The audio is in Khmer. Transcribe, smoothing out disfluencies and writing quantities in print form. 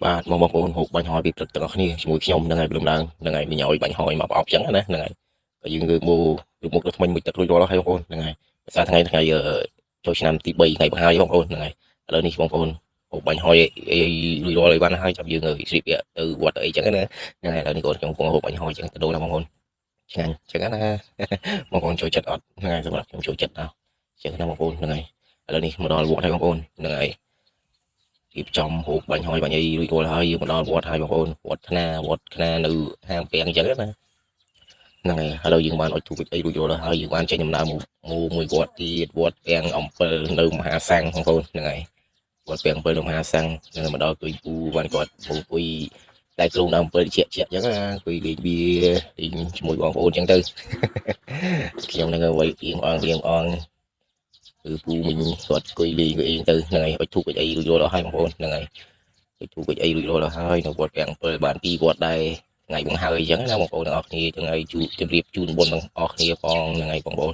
បាទមកបងប្អូនហូបបាញ់ហយពីព្រឹកទាំងអស់គ្នាជាមួយខ្ញុំនឹងហើយព្រលឹមឡើងនឹងហើយមីញ៉យបាញ់ហយមកប្រអប់ចឹងណានឹងហើយក៏យើងលើកមុខទៅថ្មិញមួយទឹករួចរាល់ហើយបងប្អូននឹងហើយភាសាថ្ងៃចូលឆ្នាំទី3ថ្ងៃបង្ហើយបងប្អូននឹងហើយឥឡូវនេះបងប្អូនហូបបាញ់ហយរួចរាល់ហើយបានហើយចាំយើងស្រីបទៅវត្តទៅអីចឹងណានឹងហើយឥឡូវនេះខ្ញុំកំពុងហូបបាញ់ហយចឹងទៅដូរណាបងប្អូនឆ្ងាញ់ចឹងណាបងប្អូនចូលចិត្តអត់នឹងហើយសម្រាប់ខ្ញុំចូលចិត្តណាចឹងណាបងប្អូននឹងហើយឥឡូវនេះមកដល់វត្តហើយបងប្អូននឹងហើយរៀបចំហូបបាញ់ហយបាញ់អីរួចរាល់ហើយយើងមកដល់វត្តហើយបងប្អូនវត្តខ្នានៅហាងពាំងអញ្ចឹងណាហ្នឹងហើយឥឡូវយើងបានអុជធូបអីរួចរាល់ហើយយើងបានចេញដំណើរមួយវត្តទៀតវត្តពាំងអំពិលនៅមហាសាំងបងប្អូនហ្នឹងហើយវត្តពាំងអំពិលនៅមហាសាំងនឹងមកដល់គួយពូបានគាត់អង្គុយតែគ្រូនៅអំពិលជាអញ្ចឹងណាគួយលេងវាជាមួយបងប្អូនអញ្ចឹងទៅខ្ញុំនឹងវៃគៀងអងគឺពូមិញគាត់គួយលេងវាអីទៅហ្នឹងហើយអុជធូបអីរួចរាល់ហើយបងប្អូនហ្នឹងហើយទូវិចអីរួចរាល់ហើយនៅវត្តពាំង7បាន2វត្តដែរថ្ងៃបង្ហើយអញ្ចឹងណាបងប្អូនទាំងអស់គ្នាទាំងហើយជម្រាបជូនបុណ្យទាំងអស់គ្នាផងហ្នឹងហើយបងប្អូន